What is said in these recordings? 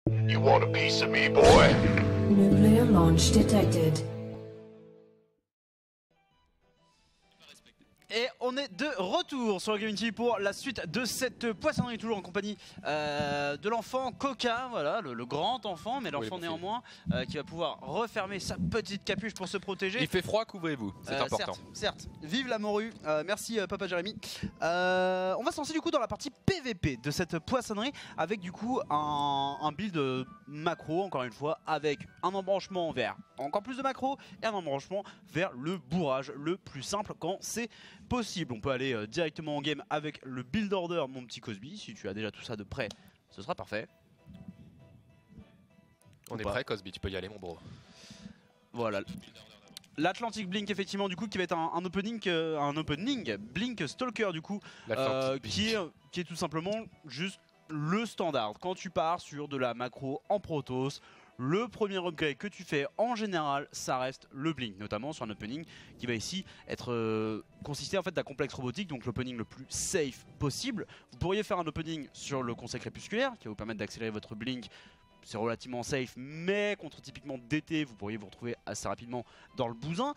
You want a piece of me, boy? Nuclear launch detected. Et on est de retour sur le Gaming TV pour la suite de cette poissonnerie, toujours en compagnie de l'enfant Coca, voilà, le grand enfant, mais l'enfant néanmoins, qui va pouvoir refermer sa petite capuche pour se protéger. Il fait froid, couvrez-vous, c'est important. Certes, vive la morue, merci Papa Jérémy. On va se lancer du coup dans la partie PVP de cette poissonnerie, avec du coup un build macro, encore une fois, avec un embranchement vers encore plus de macro et un embranchement vers le bourrage le plus simple quand c'est possible. On peut aller directement en game avec le build order, mon petit Cosby. Si tu as déjà tout ça de près, ce sera parfait. On est prêt, Cosby, tu peux y aller, mon bro. Voilà. L'Atlantic Blink, effectivement, du coup, qui va être un opening Blink Stalker, du coup, qui est tout simplement juste le standard. Quand tu pars sur de la macro en Protoss, le premier upgrade que tu fais en général, ça reste le Blink, notamment sur un opening qui va ici être consister en fait d'un complexe robotique, donc l'opening le plus safe possible. Vous pourriez faire un opening sur le conseil crépusculaire qui va vous permettre d'accélérer votre Blink. C'est relativement safe, mais contre typiquement DT, vous pourriez vous retrouver assez rapidement dans le bousin.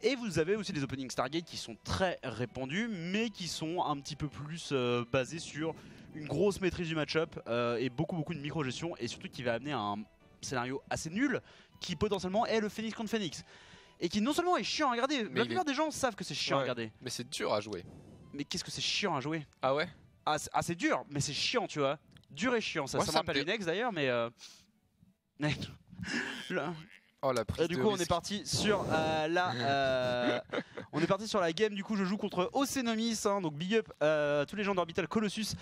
Et vous avez aussi des openings Stargate qui sont très répandus, mais qui sont un petit peu plus basés sur une grosse maîtrise du match-up et beaucoup de micro-gestion, et surtout qui va amener à un scénario assez nul qui potentiellement est le Phoenix contre Phoenix. Et qui non seulement est chiant à regarder, mais la plupart des gens savent que c'est chiant à regarder. Mais c'est dur à jouer. Mais qu'est-ce que c'est chiant à jouer? Ah ouais? Ah c'est dur, mais c'est chiant, tu vois. Dur et chiant, ça me rappelle une ex d'ailleurs, mais Oh, la prise du de coup risque. on est parti sur on est parti sur la game. Du coup je joue contre Ocenomis, hein, donc big up tous les gens d'Orbital Colossus,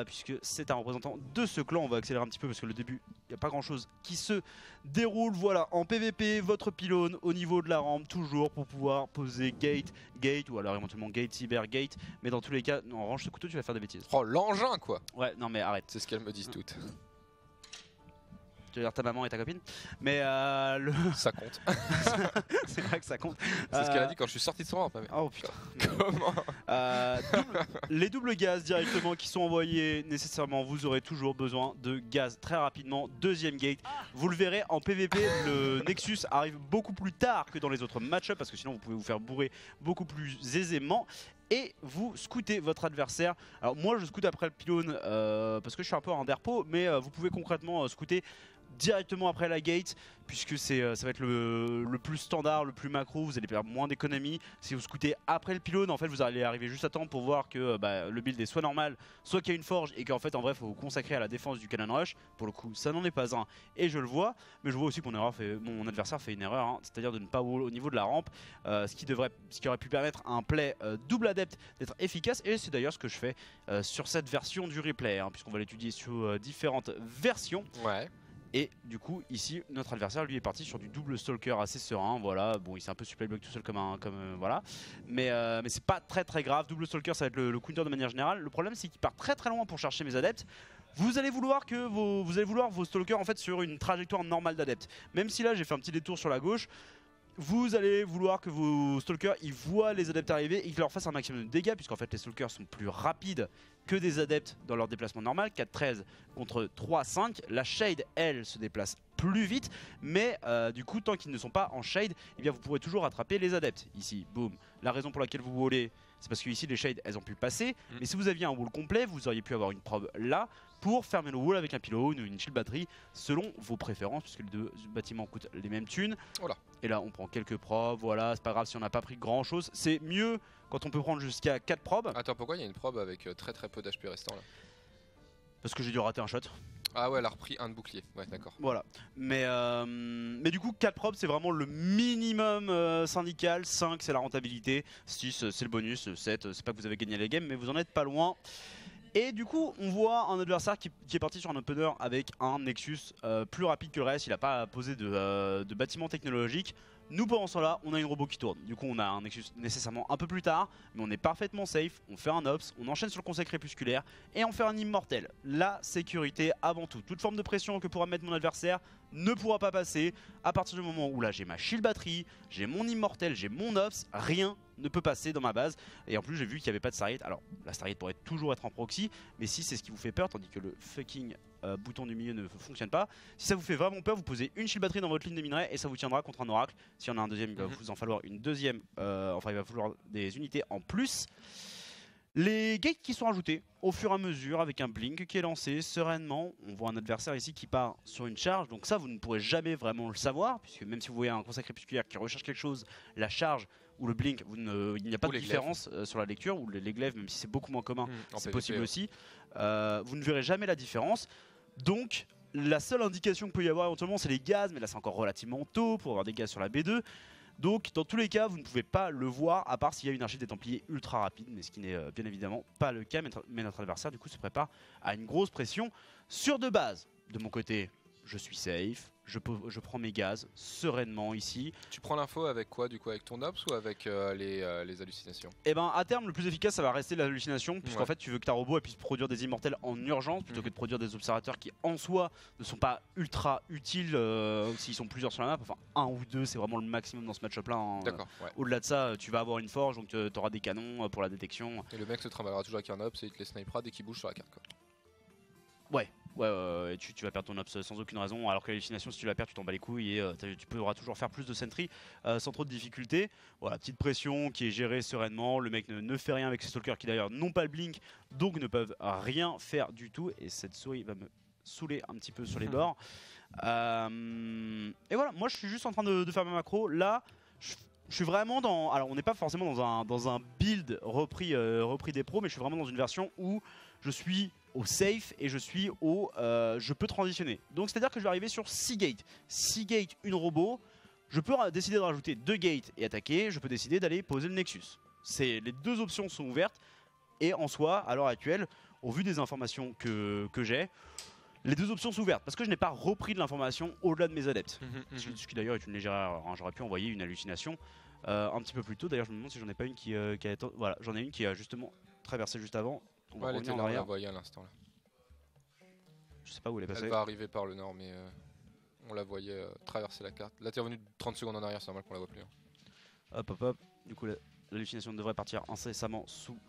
puisque c'est un représentant de ce clan. On va accélérer un petit peu parce que le début il n'y a pas grand chose qui se déroule. Voilà, en PVP, votre pylône au niveau de la rampe toujours pour pouvoir poser gate ou alors éventuellement gate, cyber, gate, mais dans tous les cas, non, range ce couteau, tu vas faire des bêtises. Oh, l'engin quoi. Ouais, non mais arrête. C'est ce qu'elles me disent toutes. Tu veux dire ta maman et ta copine, mais ça compte. c'est vrai que ça compte. C'est ce qu'elle a dit quand je suis sorti de son rampe. Oh putain. Comment Les doubles gaz directement qui sont envoyés, nécessairement vous aurez toujours besoin de gaz très rapidement. Deuxième gate, vous le verrez en PVP, le Nexus arrive beaucoup plus tard que dans les autres match-up, parce que sinon vous pouvez vous faire bourrer beaucoup plus aisément. Et vous scoutez votre adversaire. Alors moi je scoute après le pylône parce que je suis un peu en derpo, mais vous pouvez concrètement scouter directement après la gate, puisque ça va être le plus standard, le plus macro. Vous allez perdre moins d'économie. Si vous scoutez après le pylône, en fait vous allez arriver juste à temps pour voir que le build est soit normal, soit qu'il y a une forge, et qu'en fait en vrai il faut vous consacrer à la défense du cannon rush. Pour le coup ça n'en est pas un, et je le vois, mais je vois aussi que mon adversaire fait une erreur, hein, c'est-à-dire de ne pas wall au niveau de la rampe, ce qui aurait pu permettre à un play double adepte d'être efficace, et c'est d'ailleurs ce que je fais sur cette version du replay, hein, puisqu'on va l'étudier sur différentes versions. Ouais. Et du coup ici notre adversaire lui est parti sur du double stalker assez serein. Voilà, bon il s'est un peu supply block tout seul voilà, mais c'est pas très grave. Double stalker ça va être le counter de manière générale. Le problème c'est qu'il part très loin pour chercher mes adeptes. Vous allez vouloir vos stalkers en fait sur une trajectoire normale d'adeptes. Même si là j'ai fait un petit détour sur la gauche, vous allez vouloir que vos stalkers ils voient les adeptes arriver et qu'ils leur fassent un maximum de dégâts, puisqu'en fait les stalkers sont plus rapides que des adeptes dans leur déplacement normal. 4-13 contre 3-5. La shade elle se déplace plus vite, mais du coup tant qu'ils ne sont pas en shade, eh bien vous pourrez toujours attraper les adeptes. Ici, boum, la raison pour laquelle vous wallez, c'est parce que ici les shades elles ont pu passer, mais si vous aviez un wall complet, vous auriez pu avoir une probe là pour fermer le wall avec un pylône ou une shield batterie selon vos préférences, puisque les deux bâtiments coûtent les mêmes thunes. Voilà. Et là on prend quelques probes, voilà, c'est pas grave si on n'a pas pris grand chose. C'est mieux quand on peut prendre jusqu'à 4 probes. Attends, pourquoi il y a une probe avec très peu d'HP restant là? Parce que j'ai dû rater un shot. Ah ouais, elle a repris un de bouclier, ouais d'accord. Voilà, mais du coup 4 probes c'est vraiment le minimum syndical. 5 c'est la rentabilité, 6 c'est le bonus, 7 c'est pas que vous avez gagné les games mais vous en êtes pas loin. Et du coup on voit un adversaire qui est parti sur un opener avec un Nexus plus rapide que le reste. Il n'a pas posé de bâtiment technologique. Nous pendant ce temps-là on a une robot qui tourne. Du coup on a un Nexus nécessairement un peu plus tard, mais on est parfaitement safe. On fait un ops, on enchaîne sur le conseil crépusculaire et on fait un immortel. La sécurité avant tout. Toute forme de pression que pourra mettre mon adversaire ne pourra pas passer. À partir du moment où là j'ai ma shield batterie, j'ai mon immortel, j'ai mon ops, rien ne peut passer dans ma base. Et en plus j'ai vu qu'il n'y avait pas de Stargate. Alors la Stargate pourrait toujours être en proxy, mais si c'est ce qui vous fait peur, tandis que le fucking bouton du milieu ne fonctionne pas. Si ça vous fait vraiment peur, vous posez une shield batterie dans votre ligne de minerai et ça vous tiendra contre un oracle. Si on a un deuxième, il va vous en falloir une deuxième, enfin il va falloir des unités en plus. Les gates qui sont rajoutés au fur et à mesure avec un blink qui est lancé sereinement. On voit un adversaire ici qui part sur une charge, donc ça vous ne pourrez jamais vraiment le savoir, puisque même si vous voyez un conseil crépusculaire qui recherche quelque chose, la charge ou le blink, il n'y a pas de différence sur la lecture, ou les glaives, même si c'est beaucoup moins commun, c'est possible aussi. Vous ne verrez jamais la différence. Donc la seule indication qu'il peut y avoir éventuellement c'est les gaz, mais là c'est encore relativement tôt pour avoir des gaz sur la B2. Donc dans tous les cas vous ne pouvez pas le voir à part s'il y a une archive des Templiers ultra rapide, mais ce qui n'est bien évidemment pas le cas, mais notre adversaire du coup se prépare à une grosse pression sur deux bases. De mon côté je suis safe, je prends mes gaz sereinement ici. Tu prends l'info avec quoi du coup, avec ton ops ou avec les hallucinations? Et ben à terme le plus efficace ça va rester l'hallucination, puisqu'en fait tu veux que ta robot puisse produire des immortels en urgence plutôt que de produire des observateurs qui en soi ne sont pas ultra utiles s'ils sont plusieurs sur la map, enfin un ou deux c'est vraiment le maximum dans ce match-up là. Hein. D'accord. Ouais. Au-delà de ça tu vas avoir une forge donc tu auras des canons pour la détection. Et le mec se trimballera toujours avec un ops et il te les snipera dès qu'il bouge sur la carte quoi. Ouais, tu vas perdre ton ops sans aucune raison, alors que l'hallucination si tu la perds tu t'en bats les couilles et tu pourras toujours faire plus de sentry sans trop de difficultés. Voilà, petite pression qui est gérée sereinement, le mec ne fait rien avec ses stalkers qui d'ailleurs n'ont pas le blink, donc ne peuvent rien faire du tout, et cette souris va me saouler un petit peu sur les bords. Et voilà, moi je suis juste en train de faire ma macro, là je suis vraiment dans, alors on n'est pas forcément dans un build repris des pros, mais je suis vraiment dans une version où je suis au safe et je suis au je peux transitionner. Donc c'est à dire que je vais arriver sur 6 gates. 6 gates, une robot. Je peux décider de rajouter 2 gates et attaquer. Je peux décider d'aller poser le Nexus. Les deux options sont ouvertes. Et en soi, à l'heure actuelle, au vu des informations que j'ai, les deux options sont ouvertes. Parce que je n'ai pas repris de l'information au-delà de mes adeptes. Ce qui d'ailleurs est une légère erreur. Hein. J'aurais pu envoyer une hallucination un petit peu plus tôt. D'ailleurs je me demande si j'en ai pas une qui a été... Voilà, j'en ai une qui a justement traversé juste avant. On va revenir en on la arrière. voyait à l'instant là. Je sais pas où elle est passée. Elle va arriver par le nord, mais on la voyait traverser la carte. Là t'es revenu 30 secondes en arrière, c'est normal qu'on la voit plus. Hein. Hop. Du coup l'hallucination devrait partir incessamment sous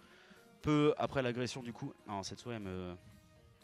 peu après l'agression du coup. Non, cette souris elle me...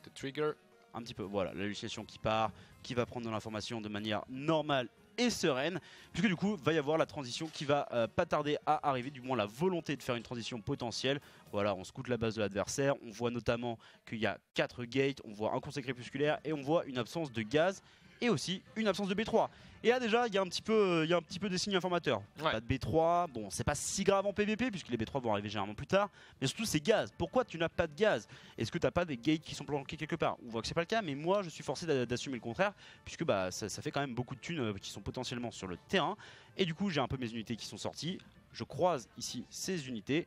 The trigger. Un petit peu, voilà, l'hallucination qui part, qui va prendre de l'information de manière normale et sereine, puisque du coup va y avoir la transition qui va pas tarder à arriver, du moins la volonté de faire une transition potentielle. Voilà, on scoute la base de l'adversaire, on voit notamment qu'il y a 4 gates, on voit un conseil crépusculaire et on voit une absence de gaz et aussi une absence de B3. Et là déjà il y a un petit peu des signes informateurs. Ouais. Pas de B3, bon c'est pas si grave en PVP puisque les B3 vont arriver généralement plus tard, mais surtout c'est gaz. Pourquoi tu n'as pas de gaz? Est-ce que t'as pas des gates qui sont planqués quelque part? On voit que c'est pas le cas, mais moi je suis forcé d'assumer le contraire, puisque bah ça fait quand même beaucoup de thunes qui sont potentiellement sur le terrain. Et du coup j'ai un peu mes unités qui sont sorties. Je croise ici ces unités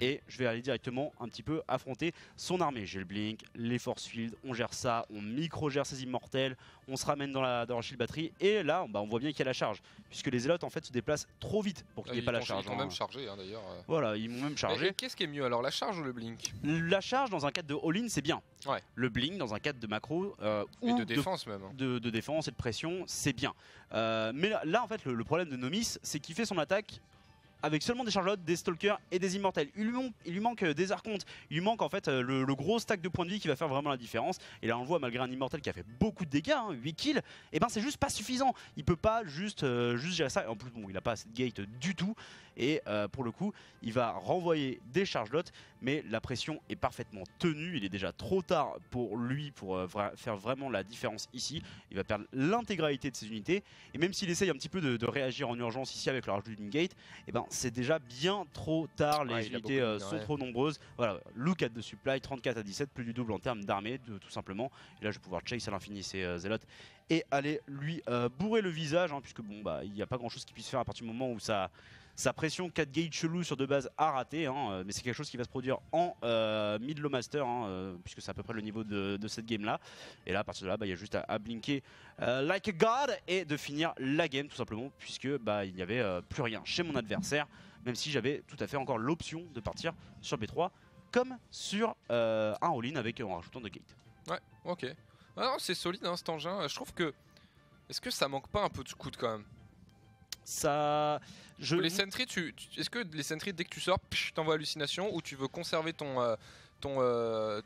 et je vais aller directement un petit peu affronter son armée. J'ai le blink, les force field, on gère ça, on micro-gère ses immortels, on se ramène dans la shield batterie et là bah, on voit bien qu'il y a la charge, puisque les zélotes en fait se déplacent trop vite pour qu'il n'y ait pas la charge. Ils m'ont même chargé hein, d'ailleurs. Voilà, ils m'ont même chargé. Et qu'est-ce qui est mieux alors, la charge ou le blink? La charge dans un cadre de all-in c'est bien. Ouais. Le blink dans un cadre de macro et ou de défense même. De défense et de pression c'est bien. Mais là en fait le problème de Nomis c'est qu'il fait son attaque avec seulement des charlottes, des stalkers et des immortels. Il lui manque des archontes, il lui manque en fait le gros stack de points de vie qui va faire vraiment la différence. Et là on le voit, malgré un immortel qui a fait beaucoup de dégâts, hein, 8 kills, et ben c'est juste pas suffisant. Il peut pas juste gérer ça. Et en plus bon, il a pas assez de gate du tout. Et pour le coup il va renvoyer des chargelottes, mais la pression est parfaitement tenue. Il est déjà trop tard pour lui pour faire vraiment la différence ici. Il va perdre l'intégralité de ses unités, et même s'il essaye un petit peu de réagir en urgence ici avec le rajout d'une gate, et ben c'est déjà bien trop tard. Les unités sont trop nombreuses. Voilà, look at the supply, 34 à 17, plus du double en termes d'armée tout simplement. Et là je vais pouvoir chase à l'infini ces zélotes et aller lui bourrer le visage, hein, puisque bon bah il n'y a pas grand chose qu'il puisse faire à partir du moment où sa pression 4 gates chelou sur deux bases a raté, hein, mais c'est quelque chose qui va se produire en mid-low master, hein, puisque c'est à peu près le niveau de cette game là. Et là à partir de là, il y a juste à blinker like a god et de finir la game tout simplement, puisque il n'y avait plus rien chez mon adversaire, même si j'avais tout à fait encore l'option de partir sur B3 comme sur un all-in avec en rajoutant de gate. Ouais, ok. Alors c'est solide hein, cet engin, je trouve que... Est-ce que ça manque pas un peu de scout quand même? Ça... Les sentries, est-ce que les sentries dès que tu sors, t'envoies hallucination, ou tu veux conserver ton ton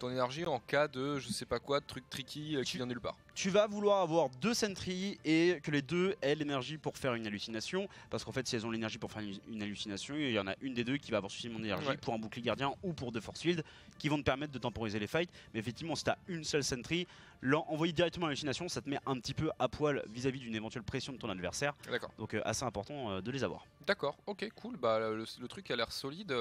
énergie en cas de je sais pas quoi, de truc tricky qui vient nulle part. Tu vas vouloir avoir 2 sentries et que les deux aient l'énergie pour faire une hallucination. Parce qu'en fait, si elles ont l'énergie pour faire une hallucination, il y en a une des deux qui va avoir suffisamment d'énergie pour un bouclier gardien ou pour 2 force field qui vont te permettre de temporiser les fights. Mais effectivement, si tu as une seule sentry, envoyer directement l'hallucination, ça te met un petit peu à poil vis-à-vis d'une éventuelle pression de ton adversaire. D'accord. Donc assez important de les avoir. D'accord, ok, cool. Bah, le truc a l'air solide.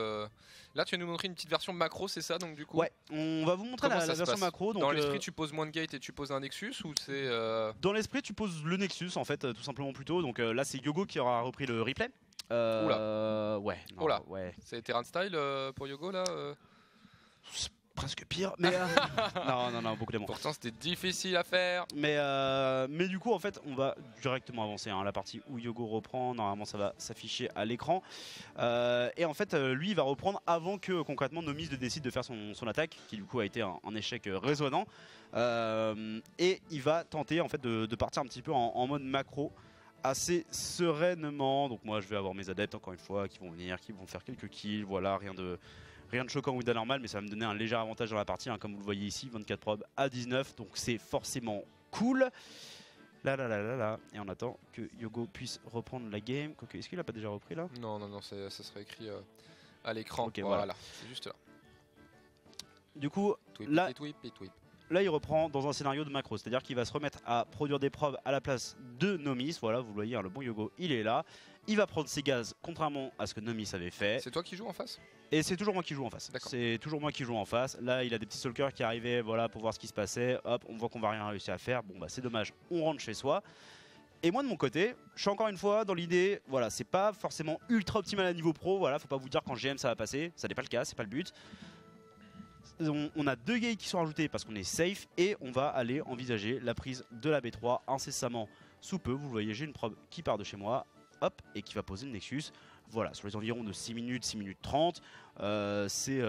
Là, tu vas nous montrer une petite version macro, c'est ça donc du coup? Ouais, on va vous montrer la version macro. Donc, dans l'esprit, tu poses moins de gate et tu poses un Nexus ou c'est Dans l'esprit, tu poses le Nexus en fait, tout simplement plutôt. Donc là, c'est Yogo qui aura repris le replay. Oula. Ouais. Non, Oula. Ouais. Ça a été run style pour Yogo là C'est presque pire, mais non, beaucoup d'amour. Pourtant, c'était difficile à faire. Mais du coup, en fait, on va directement avancer. La partie où Yogo reprend, normalement, ça va s'afficher à l'écran. Et en fait, lui, il va reprendre avant que concrètement Nomis décide de faire son attaque, qui du coup a été un échec résonnant. Et il va tenter en fait de partir un petit peu en mode macro assez sereinement. Donc moi je vais avoir mes adeptes encore une fois qui vont venir, qui vont faire quelques kills, voilà, rien de choquant ou d'anormal, mais ça va me donner un léger avantage dans la partie, comme vous le voyez ici, 24 probes à 19, donc c'est forcément cool. Là. Et on attend que Yogo puisse reprendre la game. Est-ce qu'il a pas déjà repris là? Non, ça serait écrit à l'écran. Okay, voilà, c'est juste là. Du coup, tweep. Là, il reprend dans un scénario de macro, c'est-à-dire qu'il va se remettre à produire des probes à la place de Nomis. Voilà, vous le voyez, le bon Yogo, il est là. Il va prendre ses gaz, contrairement à ce que Nomis avait fait. C'est toi qui joues en face? Et c'est toujours moi qui joue en face. C'est toujours moi qui joue en face. Là, il a des petits stalkers qui arrivaient, voilà, pour voir ce qui se passait. Hop, on voit qu'on va rien réussir à faire. Bon, bah c'est dommage, on rentre chez soi. Et moi de mon côté, je suis encore une fois dans l'idée, voilà, c'est pas forcément ultra optimal à niveau pro. Voilà, faut pas vous dire qu'en GM ça va passer. Ça n'est pas le cas, c'est pas le but. On a 2 gates qui sont rajoutés parce qu'on est safe et on va aller envisager la prise de la B3 incessamment sous peu. Vous le voyez, j'ai une probe qui part de chez moi, hop, et qui va poser le Nexus. Voilà, sur les environs de 6 minutes 30, c'est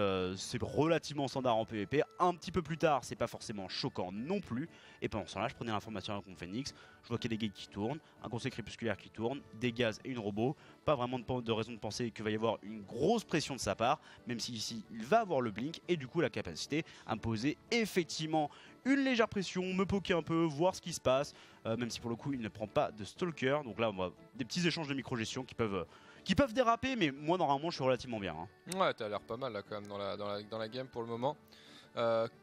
relativement standard en PvP. Un petit peu plus tard, c'est pas forcément choquant non plus. Et pendant ce temps-là, je prenais l'information à Phoenix. Je vois qu'il y a des gates qui tournent, un conseil crépusculaire qui tourne, des gaz et une robot. Pas vraiment de raison de penser qu'il va y avoir une grosse pression de sa part, même si ici il va avoir le blink et du coup la capacité à me poser effectivement une légère pression, me poker un peu, voir ce qui se passe. Même si pour le coup il ne prend pas de stalker. Donc là, on va des petits échanges de micro-gestion qui peuvent déraper, mais moi normalement je suis relativement bien. Ouais, t'as l'air pas mal là quand même dans la game pour le moment.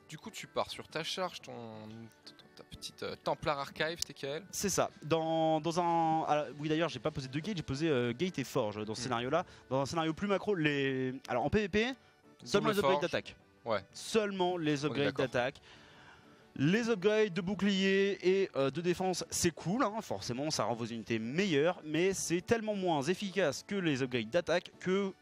Du coup, tu pars sur ta charge, ta petite Templar Archive, TKL. C'est ça. Oui, d'ailleurs, j'ai pas posé 2 gates, j'ai posé gate et forge dans ce scénario-là. Dans un scénario plus macro, alors en PvP, seulement les upgrades d'attaque. Ouais. Seulement les upgrades d'attaque. Les upgrades de bouclier et de défense, c'est cool, forcément ça rend vos unités meilleures, mais c'est tellement moins efficace que les upgrades d'attaque que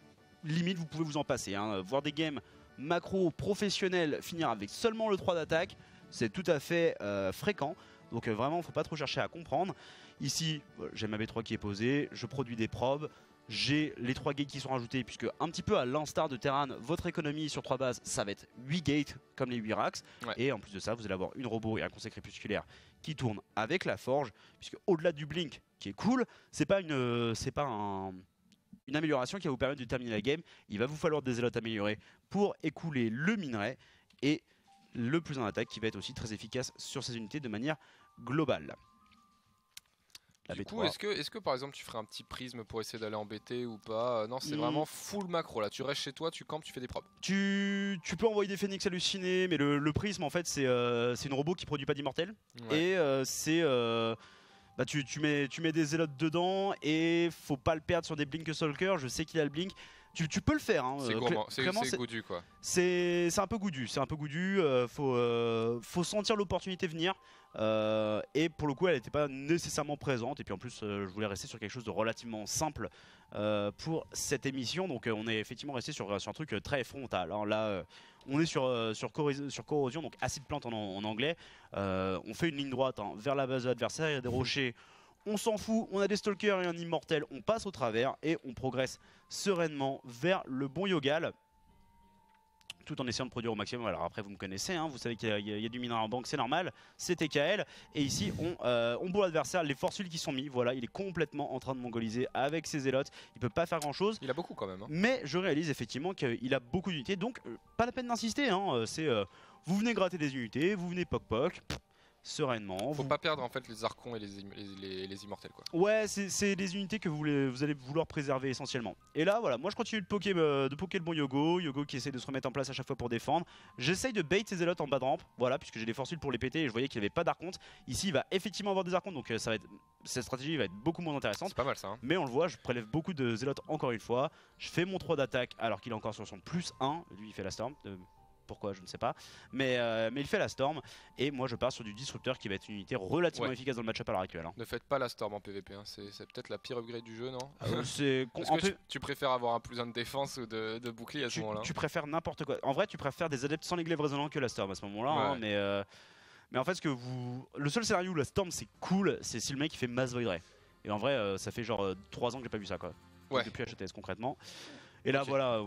limite vous pouvez vous en passer. Voir des games macro professionnels finir avec seulement le 3 d'attaque, c'est tout à fait fréquent, donc vraiment faut pas trop chercher à comprendre. Ici, j'ai ma B3 qui est posée, je produis des probes. J'ai les 3 gates qui sont rajoutés, puisque un petit peu à l'instar de Terran, votre économie sur 3 bases, ça va être 8 gates comme les 8 racks. Ouais. Et en plus de ça, vous allez avoir une robot et un conseil crépusculaire qui tournent avec la forge, puisque au-delà du blink qui est cool, c'est pas une amélioration qui va vous permettre de terminer la game. Il va vous falloir des zélotes améliorés pour écouler le minerai et le plus en attaque qui va être aussi très efficace sur ces unités de manière globale. Du coup, est-ce que par exemple tu ferais un petit prisme pour essayer d'aller en BT ou pas? Non, c'est vraiment full macro là. Tu restes chez toi, tu campes, tu fais des probes. Tu peux envoyer des phénix hallucinés, mais le prisme en fait c'est une robot qui produit pas d'immortel. Ouais. Et tu mets des zélotes dedans et faut pas le perdre sur des blink stalker. Je sais qu'il a le blink. Tu peux le faire. C'est gourmand, c'est goûdu quoi. C'est un peu goûdu, faut sentir l'opportunité venir. Et pour le coup elle n'était pas nécessairement présente. Et puis en plus je voulais rester sur quelque chose de relativement simple pour cette émission. Donc on est effectivement resté sur un truc très frontal. Alors là on est sur corrosion, donc acide plante en anglais. On fait une ligne droite vers la base de l'adversaire, il y a des rochers. On s'en fout, on a des stalkers et un immortel, on passe au travers et on progresse sereinement vers le bon Yogal. tout en essayant de produire au maximum. Alors après vous me connaissez, hein, vous savez qu'il y a du minerai en banque, c'est normal, c'est TKL. Et ici on bourre l'adversaire, les force fields qui sont mis, voilà, il est complètement en train de mongoliser avec ses zélotes, il peut pas faire grand chose. Il a beaucoup quand même. Hein. Mais je réalise effectivement qu'il a beaucoup d'unités, donc pas la peine d'insister, hein, c'est vous venez gratter des unités, vous venez poc-poc, sereinement. Faut pas perdre en fait les archons et les immortels quoi. Ouais, c'est des unités que vous allez vouloir préserver essentiellement. Et là voilà, moi je continue de poker le bon Yogo qui essaie de se remettre en place à chaque fois pour défendre. J'essaye de bait ses zélotes en bas de rampe, voilà, puisque j'ai des forces pour les péter et je voyais qu'il avait pas d'archonte. Ici il va effectivement avoir des archontes, donc cette stratégie va être beaucoup moins intéressante. C'est pas mal ça. Hein. Mais on le voit, je prélève beaucoup de zélotes encore une fois. Je fais mon 3 d'attaque alors qu'il est encore sur son +1, lui il fait la storm. Pourquoi je ne sais pas, mais il fait la storm et moi je pars sur du disrupteur qui va être une unité relativement efficace dans le match-up à l'heure actuelle. Hein. Ne faites pas la storm en PvP, hein. C'est peut-être la pire upgrade du jeu, non? Tu préfères avoir un +1 de défense ou de bouclier à ce moment-là? Tu préfères n'importe quoi. En vrai tu préfères des adeptes sans les glaives résonnants que la storm à ce moment-là, hein, mais en fait le seul scénario où la storm c'est cool, c'est si le mec il fait mass void ray. Et en vrai ça fait genre 3 ans que j'ai pas vu ça quoi. Depuis HTS concrètement. Et là voilà,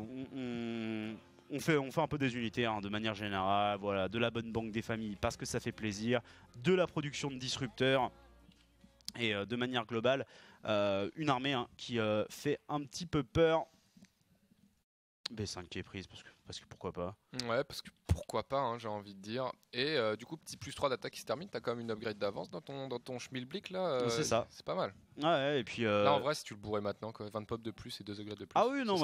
on fait un peu des unités hein, de manière générale, voilà, de la bonne banque des familles parce que ça fait plaisir, de la production de disrupteurs et de manière globale, une armée hein, qui fait un petit peu peur. B5 qui est prise parce que pourquoi pas. Ouais, parce que pourquoi pas, hein, j'ai envie de dire. Et du coup, petit +3 d'attaque qui se termine, t'as quand même une upgrade d'avance dans ton Schmilblick là. C'est ça. C'est pas mal. Ouais, et puis. Là, en vrai, si tu le bourrais maintenant, quoi, 20 pop de plus et 2 upgrades de plus. Ah oui, non,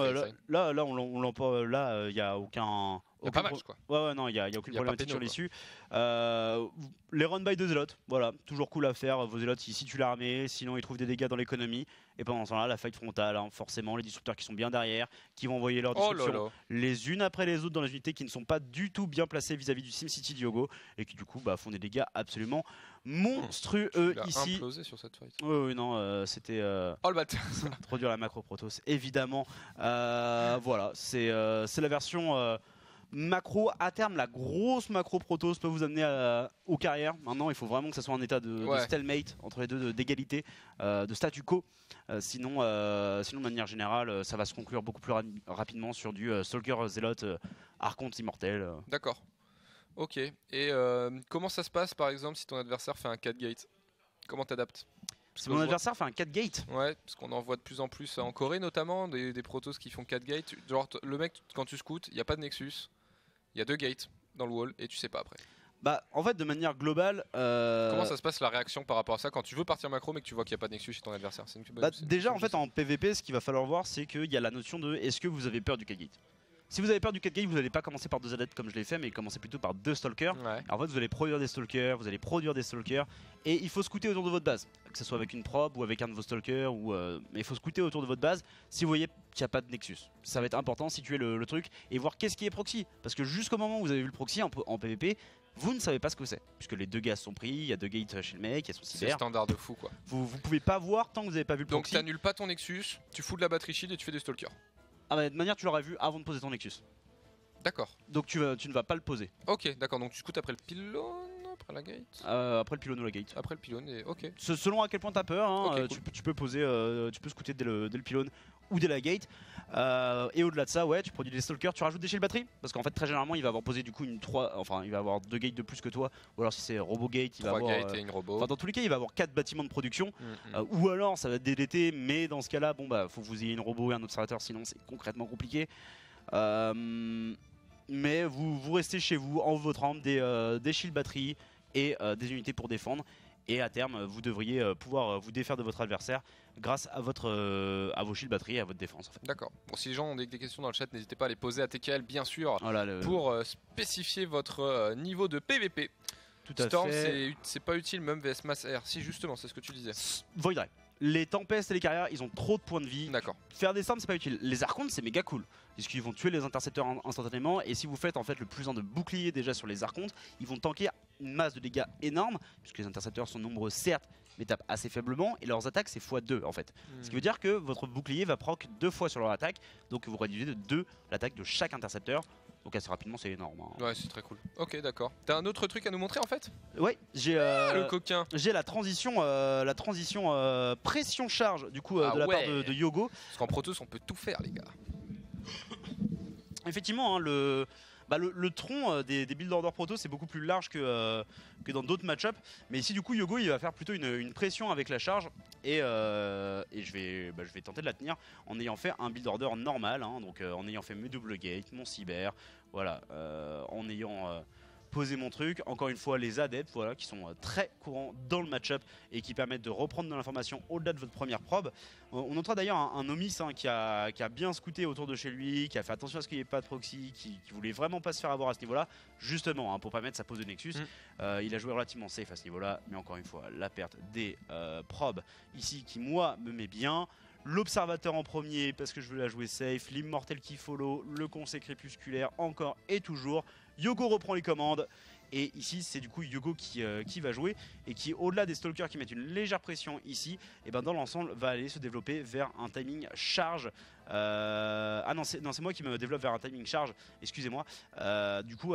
là, on l'emporte. Là, il n'y a aucun. Il n'y a pas match quoi. Ouais, non, il n'y a aucune problématique sur l'issue. Les run by de zélotes, voilà, toujours cool à faire. Vos zélotes, si tu l'as armé, sinon ils trouvent des dégâts dans l'économie. Et pendant ce temps-là, la fight frontale, hein, forcément, les disrupteurs qui sont bien derrière, qui vont envoyer leurs disruptions les unes après les autres dans les unités qui ne sont pas du tout bien placées vis-à-vis du SimCity Diogo et qui du coup font des dégâts absolument monstrueux ici. Il a implosé sur cette fight. Oui, non, c'était. Oh le bâtard. Introduire la macro Protoss, évidemment. Voilà, c'est la version. Macro, à terme, la grosse macro Protoss peut vous amener aux carrières. Maintenant, il faut vraiment que ça soit un état de stalemate entre les deux, d'égalité, de statu quo. Sinon, de manière générale, ça va se conclure beaucoup plus rapidement sur du Stalker Zealot Archonte Immortel. D'accord. Ok. Et comment ça se passe par exemple si ton adversaire fait un 4 gate? Comment t'adaptes? Si mon adversaire fait un 4 gate. Ouais, parce qu'on en voit de plus en plus en Corée notamment, des protos qui font 4 gates. Genre le mec, quand tu scoutes, il n'y a pas de Nexus. Il y a 2 gates dans le wall et tu sais pas après. Bah en fait de manière globale... Comment ça se passe la réaction par rapport à ça quand tu veux partir macro mais que tu vois qu'il n'y a pas de Nexus chez ton adversaire? Déjà en fait en PvP ce qu'il va falloir voir c'est qu'il y a la notion de est-ce que vous avez peur du 4 gate. Si vous avez peur du 4 gate, vous n'allez pas commencer par 2 adeptes comme je l'ai fait, mais commencer plutôt par 2 stalkers. Ouais. En fait, vous allez produire des stalkers, et il faut scouter autour de votre base. Que ce soit avec une prop ou avec un de vos stalkers, mais il faut scouter autour de votre base si vous voyez qu'il n'y a pas de Nexus. Ça va être important, situer le truc et voir qu'est-ce qui est proxy. Parce que jusqu'au moment où vous avez vu le proxy en PvP, vous ne savez pas ce que c'est. Puisque les 2 gaz sont pris, il y a 2 gates chez le mec, il y a son cyber. C'est standard de fou quoi. Vous pouvez pas voir tant que vous n'avez pas vu le proxy. Donc t'annules pas ton Nexus, tu fous de la batterie shield et tu fais des stalkers. Ah bah de manière tu l'aurais vu avant de poser ton Nexus. D'accord. Donc tu ne vas pas le poser. Ok, d'accord, donc tu scoutes après le pylône, après la gate après le pylône ou la gate. Après le pylône, et ok. Selon à quel point t'as peur, hein, okay, cool. tu peux poser, tu peux scouter dès le pylône ou dès la gate. Et au-delà de ça, ouais, tu produis des stalkers, tu rajoutes des shield batteries. Parce qu'en fait, très généralement, il va avoir posé du coup il va avoir 2 gates de plus que toi. Ou alors si c'est Robo Gate, il va avoir. 3 gates et une robot. Enfin, dans tous les cas, il va avoir 4 bâtiments de production. Ou alors ça va être DDT, mais dans ce cas-là, bon bah, faut que vous ayez une robot et un observateur, sinon c'est concrètement compliqué. Mais vous restez chez vous en votre rampe des shield batteries et des unités pour défendre. Et à terme, vous devriez pouvoir vous défaire de votre adversaire grâce à vos shield batteries et à votre défense. En fait. D'accord. Bon, si les gens ont des questions dans le chat, n'hésitez pas à les poser à TKL, bien sûr, pour spécifier votre niveau de PVP. Tout à Storm, fait. c'est pas utile, même VS Mass Air. Si, justement, c'est ce que tu disais. Void Ray. Les tempestes et les carrières, ils ont trop de points de vie. D'accord. Faire des storms, c'est pas utile. Les archontes, c'est méga cool. Puisqu'ils vont tuer les intercepteurs instantanément. Et si vous faites en fait le +1 de bouclier déjà sur les archontes, ils vont tanker une masse de dégâts énorme. Puisque les intercepteurs sont nombreux, certes, mais tapent assez faiblement. Et leurs attaques, c'est x2 en fait. Ce qui veut dire que votre bouclier va proc 2 fois sur leur attaque. Donc vous réduisez de 2 l'attaque de chaque intercepteur. Donc assez rapidement, c'est énorme. Hein. Ouais, c'est très cool. Ok, d'accord. T'as un autre truc à nous montrer en fait? Ouais, j'ai le coquin. J'ai la transition pression charge du coup de la part de Yogo. Parce qu'en Protoss, on peut tout faire, les gars. Effectivement, hein, Bah, le tronc des build order proto c'est beaucoup plus large que dans d'autres match-up. Mais ici du coup Yogo il va faire plutôt une pression avec la charge et je vais tenter de la tenir en ayant fait un build order normal, hein, donc en ayant fait mes double gate, mon cyber, voilà, en ayant poser mon truc. Encore une fois, les adeptes, voilà, qui sont très courants dans le match-up et qui permettent de reprendre de l'information au-delà de votre première probe. On notera d'ailleurs un Nomis hein, qui a bien scouté autour de chez lui, qui a fait attention à ce qu'il n'y ait pas de proxy, qui voulait vraiment pas se faire avoir à ce niveau-là, justement, hein, pour pas mettre sa pose de Nexus. Il a joué relativement safe à ce niveau-là, mais encore une fois, la perte des probes ici qui, moi, me met bien. L'observateur en premier parce que je veux la jouer safe, l'immortel qui follow, le conseil crépusculaire encore et toujours. Yogo reprend les commandes et ici c'est du coup Yogo qui va jouer et qui au-delà des stalkers qui mettent une légère pression ici, et ben dans l'ensemble va aller se développer vers un timing charge. Ah non c'est moi qui me développe vers un timing charge, excusez-moi. Du coup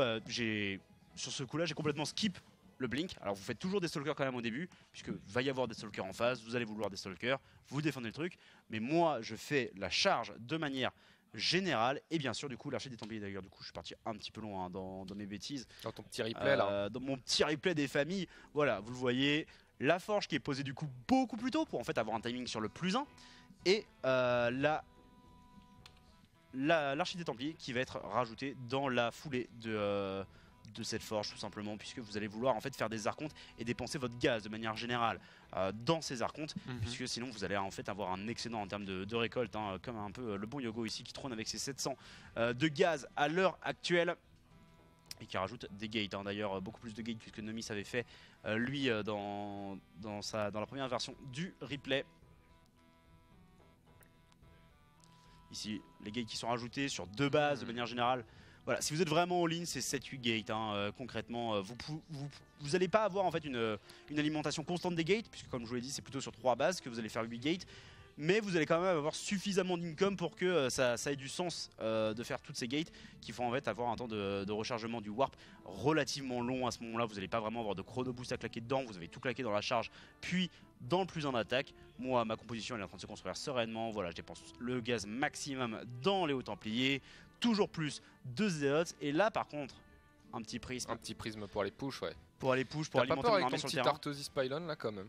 sur ce coup là j'ai complètement skip le blink. Alors vous faites toujours des stalkers quand même au début, puisque va y avoir des stalkers en face, vous allez vouloir des stalkers, vous défendez le truc, mais moi je fais la charge de manière générale, et bien sûr du coup l'archer des Templiers, d'ailleurs du coup je suis parti un petit peu loin hein, dans mes bêtises. Dans ton petit replay là. Dans mon petit replay des familles, voilà, vous le voyez, la forge qui est posée du coup beaucoup plus tôt pour en fait avoir un timing sur le +1, et l'archer des Templiers qui va être rajouté dans la foulée de cette forge tout simplement, puisque vous allez vouloir en fait faire des archontes et dépenser votre gaz de manière générale dans ces archontes, puisque sinon vous allez en fait avoir un excédent en termes de récolte, hein, comme un peu le bon Yogo ici qui trône avec ses 700 de gaz à l'heure actuelle et qui rajoute des gates, hein, d'ailleurs beaucoup plus de gates que ce que Nomis avait fait lui dans la première version du replay. Ici les gates qui sont rajoutés sur 2 bases de manière générale. Voilà, si vous êtes vraiment all-in, c'est 7-8 gates. Hein, concrètement, vous n'allez pas avoir en fait une alimentation constante des gates, puisque comme je vous l'ai dit, c'est plutôt sur 3 bases que vous allez faire 8 gates. Mais vous allez quand même avoir suffisamment d'income pour que ça ait du sens de faire toutes ces gates qui font en fait avoir un temps de rechargement du warp relativement long. À ce moment-là, vous n'allez pas vraiment avoir de chrono boost à claquer dedans. Vous avez tout claqué dans la charge, puis dans le +1 d'attaque. Moi, ma composition elle est en train de se construire sereinement. Voilà, je dépense le gaz maximum dans les hauts templiers. Toujours plus de zélotes. Et là, par contre, un petit prisme. Un petit prisme pour les push, ouais. Pour aller push, pour alimenter mon armée sur le terrain. T'as pas peur avec ton petit Artosis Pylon là quand même?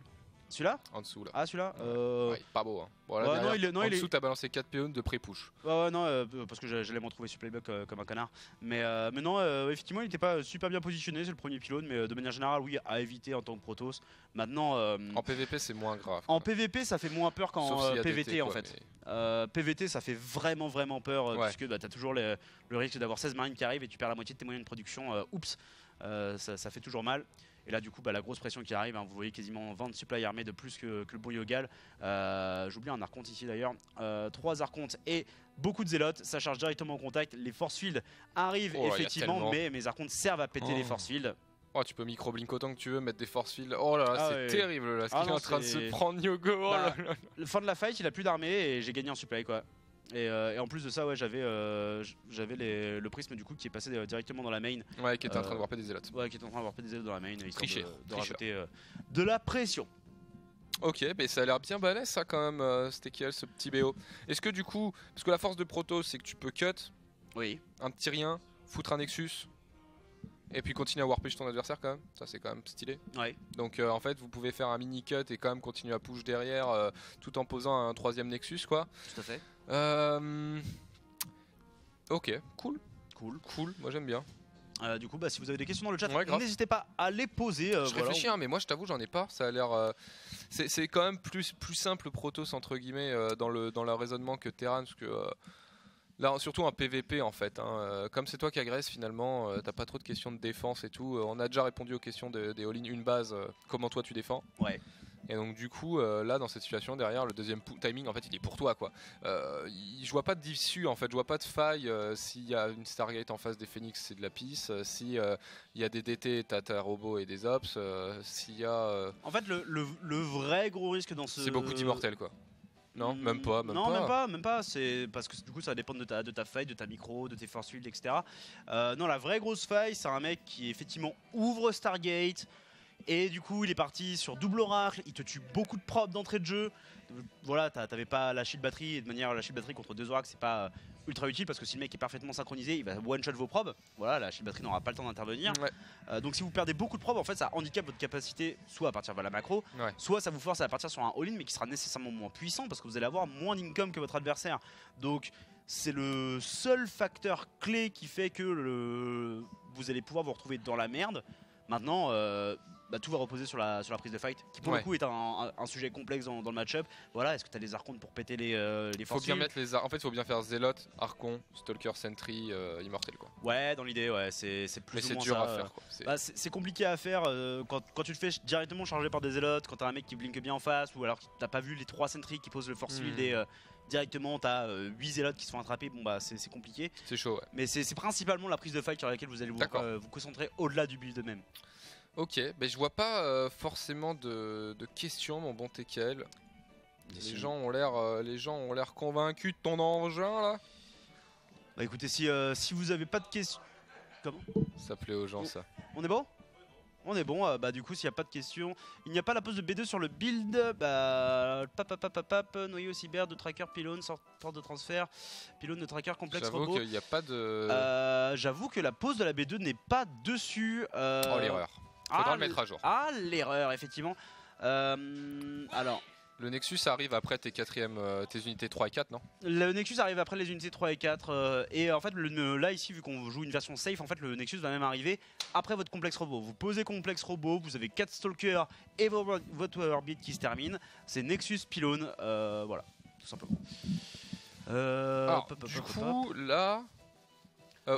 Celui-là? En dessous là. Ah celui-là ouais, pas beau hein. Bon, là, ouais, non, en dessous t'as balancé 4 PO de pré-push. Ouais non parce que j'allais m'en trouver sur playback comme un connard. Mais non effectivement il était pas super bien positionné, c'est le premier pylône, mais de manière générale oui à éviter en tant que Protoss. Maintenant en PVP c'est moins grave. En PVP ça fait moins peur qu'en PVT en fait. PVT ça fait vraiment peur puisque bah, t'as toujours le risque d'avoir 16 marines qui arrivent et tu perds la moitié de tes moyens de production. Oups, ça fait toujours mal. Et là du coup bah, la grosse pression qui arrive, hein, vous voyez quasiment 20 supply armés de plus que le bon Yogal. J'oublie un archonte ici d'ailleurs, 3 archontes et beaucoup de zélotes, ça charge directement au contact. Les force fields arrivent effectivement, mais mes archontes servent à péter les force fields. Oh, tu peux micro-blink autant que tu veux, mettre des force fields. Oh là là, c'est terrible là, ce qu'il est en train de se prendre Yogo. Oh là là. Le fin de la fight, il a plus d'armée et j'ai gagné en supply quoi. Et en plus de ça, ouais, j'avais le prisme du coup qui est passé directement dans la main. Ouais, qui était en train de warper des zélotes. Ouais, qui était en train de warper des zélotes dans la main, histoire de rajouter de la pression. Ok, mais ça a l'air bien balèze ça quand même, Stekiel, ce petit BO. Est-ce que du coup, parce que la force de Proto c'est que tu peux cut, oui, un petit rien, foutre un Nexus, et puis continuer à warper ton adversaire quand même, ça c'est quand même stylé. Ouais. Donc en fait vous pouvez faire un mini cut et quand même continuer à push derrière tout en posant un 3ème Nexus quoi. Tout à fait. Ok, cool, moi j'aime bien. Du coup, bah, si vous avez des questions dans le chat, n'hésitez pas à les poser. Je réfléchis, hein, mais moi je t'avoue, j'en ai pas. Ça a l'air. C'est quand même plus simple Protoss entre guillemets dans le raisonnement que Terran, parce que là, surtout un PVP en fait. Hein, comme c'est toi qui agresse finalement, t'as pas trop de questions de défense et tout. On a déjà répondu aux questions des all-in une base. Comment toi tu défends? Ouais. Et donc du coup là dans cette situation derrière le deuxième timing en fait il est pour toi quoi. Je vois pas d'issue en fait, je vois pas de faille. S'il y a une Stargate en face des Phoenix c'est de la pisse. Si il y a des DT t'as ta robot et des ops. S'il y a en fait le vrai gros risque dans ce... C'est beaucoup d'immortels quoi. Non, même pas. Même pas. C'est parce que du coup ça dépend de ta faille, de ta micro, de tes force fields, etc. Non, la vraie grosse faille c'est un mec qui effectivement ouvre Stargate. Et du coup il est parti sur double oracle, il te tue beaucoup de probes d'entrée de jeu. Voilà, t'avais pas la shield batterie, et de manière la shield batterie contre 2 oracles c'est pas ultra utile parce que si le mec est parfaitement synchronisé, il va one shot vos probes. Voilà, la shield batterie n'aura pas le temps d'intervenir. Ouais. Donc si vous perdez beaucoup de probes, en fait, ça handicape votre capacité soit à partir de la macro, Ouais. soit ça vous force à partir sur un all-in, mais qui sera nécessairement moins puissant parce que vous allez avoir moins d'income que votre adversaire. Donc c'est le seul facteur clé qui fait que vous allez pouvoir vous retrouver dans la merde. Maintenant, tout va reposer sur la prise de fight, qui pour le coup est un sujet complexe dans le match-up. Voilà, est-ce que tu as les archons pour péter les faut bien mettre les en fait, faut bien faire Zealot, Archon, Stalker, Sentry, Immortel quoi. Ouais, dans l'idée, ouais, c'est plus mais ou c'est moins dur ça. à faire quoi. C'est compliqué à faire quand tu te fais directement charger par des Zealots, quand t'as un mec qui blink bien en face, ou alors t'as pas vu les 3 Sentry qui posent le force field et directement t'as 8 Zealots qui se font attraper. Bon bah c'est compliqué. C'est chaud, ouais. Mais c'est principalement la prise de fight sur laquelle vous allez vous concentrer au-delà du build même. Ok, mais je vois pas forcément de questions, mon bon TKL. Les gens ont l'air convaincus de ton engin là. Bah écoutez, si vous avez pas de questions. Comment ça plaît aux gens ça. On est bon? On est bon, bah du coup s'il n'y a pas de questions, il n'y a pas la pose de B2 sur le build, bah noyau au cyber, de tracker, pylône, sorte de transfert, pylône de tracker, complexe robot. J'avoue qu'il n'y a pas de... j'avoue que la pose de la B2 n'est pas dessus. Oh l'erreur, faudra le mettre à jour. Ah l'erreur effectivement. Alors... Le Nexus arrive après tes unités 3 et 4, non? Le Nexus arrive après les unités 3 et 4 et en fait là ici vu qu'on joue une version safe, en fait le Nexus va même arriver après votre complexe robot. Vous posez complexe robot, vous avez 4 stalkers et votre orbite qui se termine. C'est Nexus pylône, voilà, tout simplement. Alors, du coup là...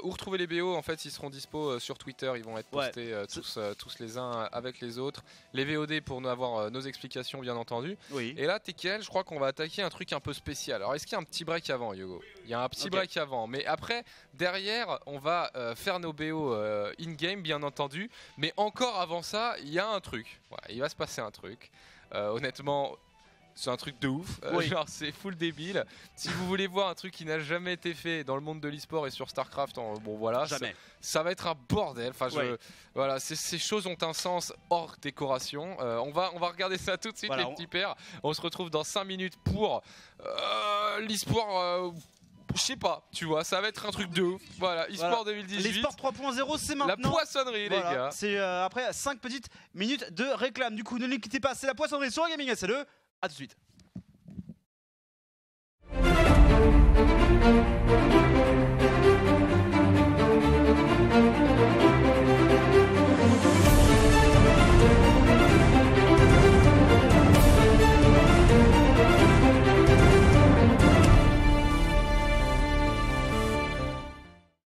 où retrouver les BO, en fait ils seront dispo sur Twitter, ils vont être postés tous les uns avec les autres. Les VOD pour nous avoir nos explications bien entendu. Oui. Et là TKL, je crois qu'on va attaquer un truc un peu spécial. Alors est-ce qu'il y a un petit break avant Yogo? Il y a un petit break avant, mais après derrière on va faire nos BO in-game bien entendu. Mais encore avant ça, il y a un truc. Voilà, il va se passer un truc. Honnêtement... C'est un truc de ouf, genre c'est full débile. Si vous voulez voir un truc qui n'a jamais été fait dans le monde de l'e-sport et sur StarCraft, bon voilà, ça va être un bordel. Enfin, voilà, ces choses ont un sens hors décoration. On va regarder ça tout de suite, les petits pères. On se retrouve dans 5 minutes pour l'e-sport. Je sais pas, tu vois, ça va être un truc de ouf. Voilà, e-sport 2018. L'e-sport 3.0, c'est maintenant. La poissonnerie, les gars. C'est après 5 petites minutes de réclame. Du coup, ne quittez pas, c'est la poissonnerie sur Gaming SLE. A tout de suite.